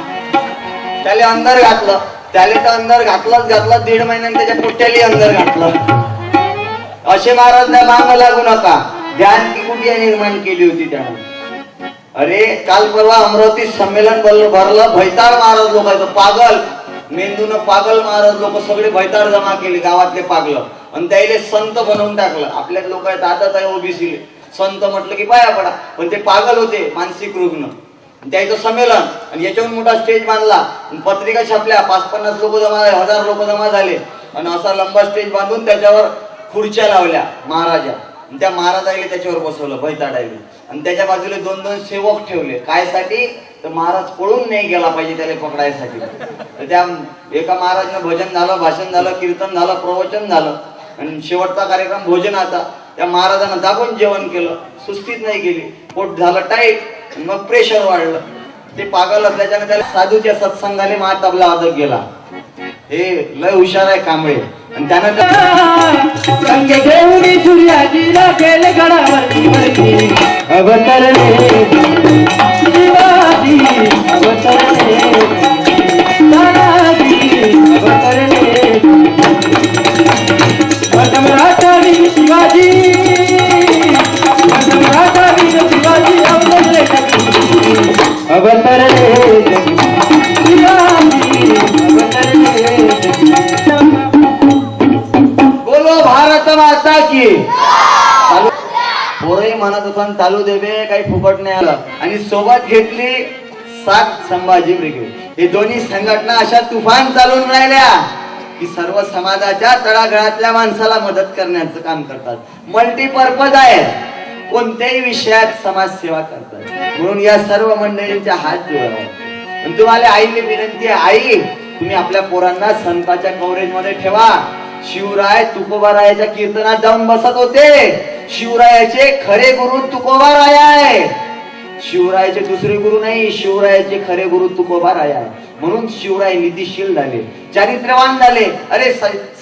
त्याला अंदर घातलं, त्याला तर अंदर घातलं 1.5 महिन्याने त्याच्या पोट्याली अंदर घातलं. असे महाराज ना मांग लागू नका. ध्यान की कुठे निर्माण केली होती त्याने. अरे काल परवा अमरावती संमेलन भरलं, भैताळ महाराज लोक पागल मेंदून पागल महाराज लोक सगळे भैताळ जमा केले गावातले पागल आणि त्याला संत बनवून टाकलं. आपल्या लोक आहेत आताच आहे ओबीसी संत म्हटलं की पाया पडा, पण ते पागल होते मानसिक रुग्ण. त्याचं संमेलन आणि याच्याहून मोठा स्टेज बांधला, पत्रिका छापल्या, 550 लोक जमा झाले, 1000 लोक जमा झाले आणि असा लंबा स्टेज बांधून त्याच्यावर खुर्च्या लावल्या महाराजा. त्या महाराजाला त्याच्यावर बसवलं भैताडायला आणि त्याच्या बाजूला 2-2 सेवक ठेवले. कायसाठी? तर महाराज पळून नाही गेला पाहिजे त्याला पकडायसाठी. तर त्या एका महाराजनं भजन झालं, भाषण झालं, कीर्तन झालं, प्रवचन झालं आणि शेवटचा कार्यक्रम भोजनाचा. त्या महाराजांना दाबून जेवण केलं, सुस्तीच नाही गेली, पोट झालं टाईट, मग प्रेशर वाढलं. ते पागल असल्याच्याने त्याला साधूच्या सत्संगाने महातबला वादक गेला. हे लय हुशार आहे कांबळे. आणि त्यानं संग घेऊन सूर्याजीला केले गडावरती वरती अवतरले शिवाजी अवतरले तानाजी अवतरले सम्राटा वीर शिवाजी सम्राटा वीर शिवाजी अवतरले अवतरले शिवाजी अवतरले. बोलो भारत माता की. पोरही म्हणत होता चालू देवे काही फुकट नाही आलं. आणि सोबत घेतली 7 संभाजी ब्रिगेड. हे दोन्ही संघटना अशा तुफान चालून राहिल्या की सर्व समाजाच्या तळागाळातल्या माणसाला मदत करण्याचं काम करतात. मल्टीपर्पज आहे, कोणत्याही विषयात समाजसेवा करतात. म्हणून या सर्व मंडळींच्या हात जोडावा. तुम्हाला आईने विनंती आहे, आई तुम्ही आपल्या पोरांना संतांच्या कव्हरेज मध्ये ठेवा. शिवराय तुकोबारायाच्या कीर्तनात जाऊन बसत होते. शिवरायाचे खरे गुरु तुकोबाराय आहे. शिवरायाचे दुसरे गुरु नाही, शिवरायाचे खरे गुरु तुकोबाराय आहे. म्हणून शिवराय नीतिशील झाले, चारित्र्यवान झाले. अरे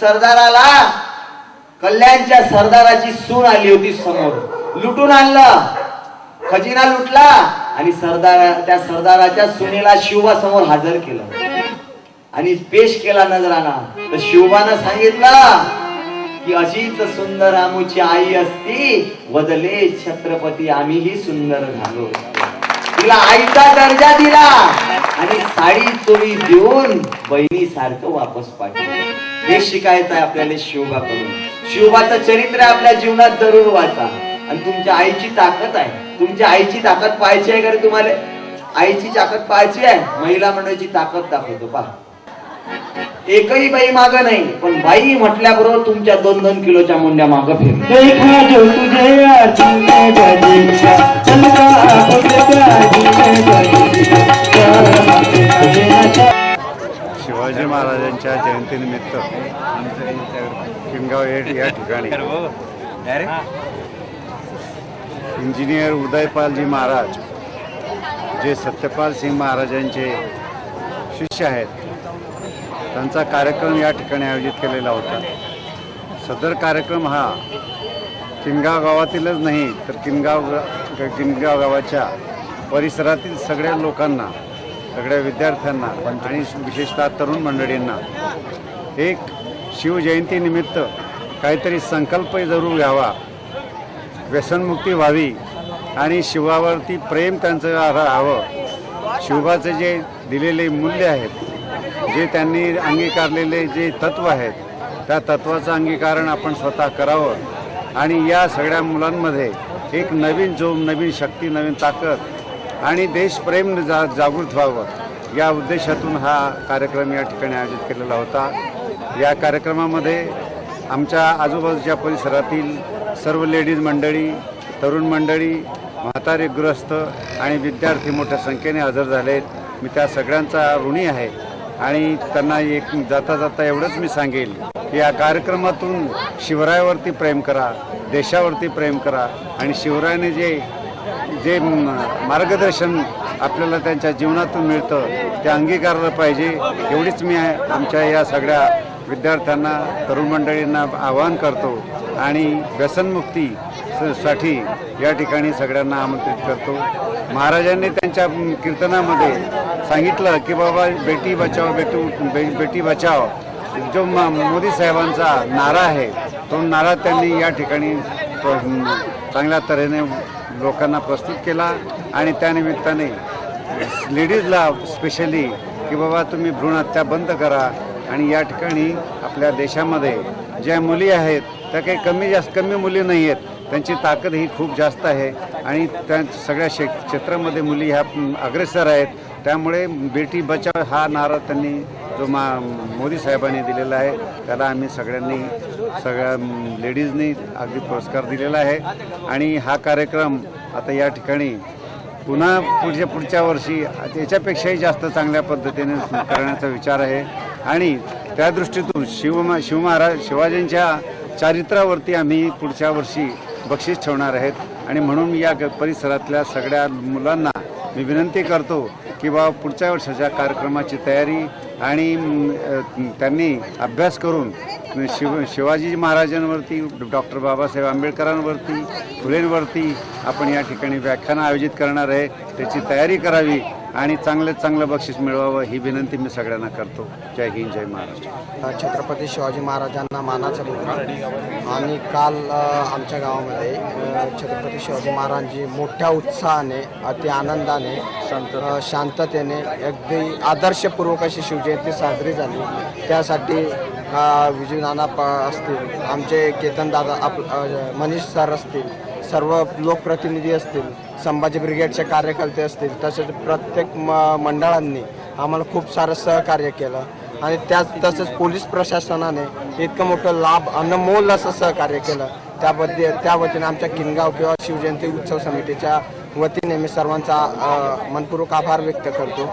सरदाराला कल्याणच्या सरदाराची सून आली होती समोर, लुटून आणलं, खजिना लुटला आणि त्या सरदाराच्या सुनेला शिवबा समोर हजर केलं आणि पेश केला नजराना. तर शिवबानं सांगितलं की अशीच सुंदर आमुची आई असती, वदले छत्रपती आम्हीही सुंदर झालो. तिला आईचा दर्जा दिला आणि साडी चोळी देऊन बहिणी सारखं वापस पाठवलं. हे शिकायचं आहे आपल्याला शिवबाकडून. शिवबाचं चरित्र आपल्या जीवनात जरूर वाचा. आणि तुमच्या आईची ताकद आहे, तुमच्या आईची ताकद पाहायची आहे का तुम्हाला? आईची ताकद पाहायची आहे, महिला मंडळाची ताकद दाखवतो पहा. एकही बाई माग नाही, पण बाई म्हटल्याबरोबर तुमच्या 2-2 किलोच्या मुंड्या माग फिरतो. देखा जो तुझे आजी में बजेगा चलता शिवाजी महाराजांच्या जयंतीनिमित्त किनगाव या ठिकाणी इंजिनियर उदयपालजी महाराज जे सत्यपाल सिंह महाराजांचे शिष्य आहेत, त्यांचा कार्यक्रम या ठिकाणी आयोजित केलेला होता. सदर कार्यक्रम हा किनगाव गावातीलच नाही तर किनगाव गावाच्या परिसरातील सगळ्या लोकांना, सगळ्या विद्यार्थ्यांना आणि विशेषतः तरुण मंडळींना एक शिवजयंतीनिमित्त काहीतरी संकल्प जरूर घ्यावा, व्यसनमुक्ती व्हावी आणि शिवावरती प्रेम त्यांचं राहावं. शिवबाचे जे दिलेले मूल्य आहेत, जे त्यांनी अंगीकारलेले जे तत्व आहेत, त्या तत्वाचं अंगीकारण आपण स्वतः करावं आणि या सगळ्या मुलांमध्ये एक नवीन जोम, नवीन शक्ती, नवीन ताकद आणि देशप्रेम जागृत व्हावं या उद्देशातून हा कार्यक्रम या ठिकाणी आयोजित केलेला होता. या कार्यक्रमामध्ये आमच्या आजूबाजूच्या परिसरातील सर्व लेडीज मंडळी, तरुण मंडळी, म्हातारे गृहस्थ आणि विद्यार्थी मोठ्या संख्येने हजर झालेत. मी त्या सगळ्यांचा ऋणी आहे आणि त्यांना एक जाता जाता एवढंच मी सांगेल की या कार्यक्रमातून शिवरायावरती प्रेम करा, देशावरती प्रेम करा आणि शिवरायाने जे मार्गदर्शन आपल्याला त्यांच्या जीवनातून मिळतं ते अंगीकारलं पाहिजे. एवढीच मी आमच्या या सगळ्या विद्यार्थ्यांना, तरुण मंडळींना आवाहन करतो आणि व्यसनमुक्ती साठी या ठिकाणी सगळ्यांना आमंत्रित करतो. महाराजांनी त्यांच्या कीर्तनामध्ये सांगितलं की बाबा बेटी बचाओ बेटी बचाओ जो मोदी साहेबांचा नारा आहे तो नारा त्यांनी या ठिकाणी चांगल्या तऱ्हेने लोकांना प्रस्तुत केला आणि त्यानिमित्ताने लेडीजला स्पेशली की बाबा तुम्ही भ्रूण हत्या बंद करा आणि या ठिकाणी आपल्या देशामध्ये ज्या मुली आहेत त्या काही कमी मुली नाही आहेत, त्यांची ताकद ही खूप जास्त आहे आणि त्या सगळ्या क्षेत्रामध्ये मुली ह्या अग्रेसर आहेत. त्यामुळे बेटी बचाव हा नारा त्यांनी जो मोदी साहेबांनी दिलेला आहे त्याला आम्ही सगळ्या लेडीजनी अगदी पुरस्कार दिलेला आहे आणि हा कार्यक्रम आता या ठिकाणी पुन्हा पुढच्या वर्षी याच्यापेक्षाही जास्त चांगल्या पद्धतीने करण्याचा विचार आहे आणि त्या दृष्टीतून शिवाजींच्या चारित्र्यावरती आम्ही पुढच्या वर्षी बक्षीस ठेवणार आहेत आणि म्हणून या परिसरातल्या सगळ्या मुलांना मी विनंती करतो की बाबा पुढच्या वर्षाच्या कार्यक्रमाची तयारी आणि त्यांनी अभ्यास करून शिवाजी महाराजांवरती, डॉक्टर बाबासाहेब आंबेडकरांवरती, फुलेंवरती आपण या ठिकाणी व्याख्यानं आयोजित करणार आहे. त्याची तयारी करावी आणि चांगलं बक्षीस मिळवावं ही विनंती मी सगळ्यांना करतो. जय हिंद, जय महाराष्ट्र. छत्रपती शिवाजी महाराजांना मानाचा मुद्रा आणि काल आमच्या गावामध्ये छत्रपती शिवाजी महाराजांची मोठ्या उत्साहाने अति आनंदाने शांततेने अगदी आदर्शपूर्वक अशी शिवजयंती साजरी झाली. त्यासाठी विजय नाना असतील, आमचे केतनदादा मनीष सर असतील, सर्व लोकप्रतिनिधी असतील, संभाजी ब्रिगेडचे कार्यकर्ते असतील, तसेच प्रत्येक मंडळांनी आम्हाला खूप सारं सहकार्य केलं आणि तसंच पोलीस प्रशासनाने इतकं मोठं लाभ अनमोल असं सहकार्य केलं. त्या वतीने आमच्या किनगाव किंवा शिवजयंती उत्सव समितीच्या वतीने मी सर्वांचा मनपूर्वक आभार व्यक्त करतो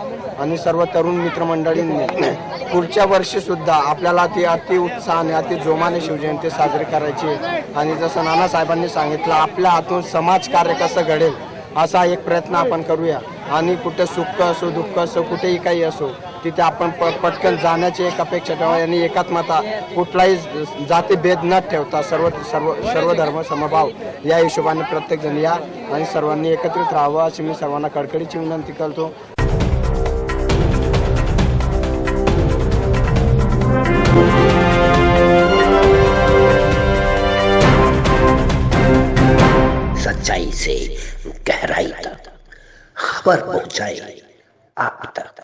आणि सर्व तरुण मित्रमंडळींनी पुढच्या वर्षीसुद्धा आपल्याला ती अति उत्साहाने अति जोमाने शिवजयंती साजरी करायची आणि जसं नानासाहेबांनी सांगितलं आपल्या हातून समाजकार्य कसं घडेल असा एक प्रयत्न आपण करूया आणि कुठे सुख असो दुःख असो कुठेही काही असो तिथे आपण पटकन जाण्याची एक अपेक्षा ठेवा आणि एकात्मता कुठलाही जातीभेद न ठेवता सर्व धर्म समभाव या हिशोबाने प्रत्येकजण या आणि सर्वांनी एकत्रित राहावं अशी मी सर्वांना कडकडीची विनंती करतो. सच्चाई से गहराई तक खबर पहुंचाए आप तक.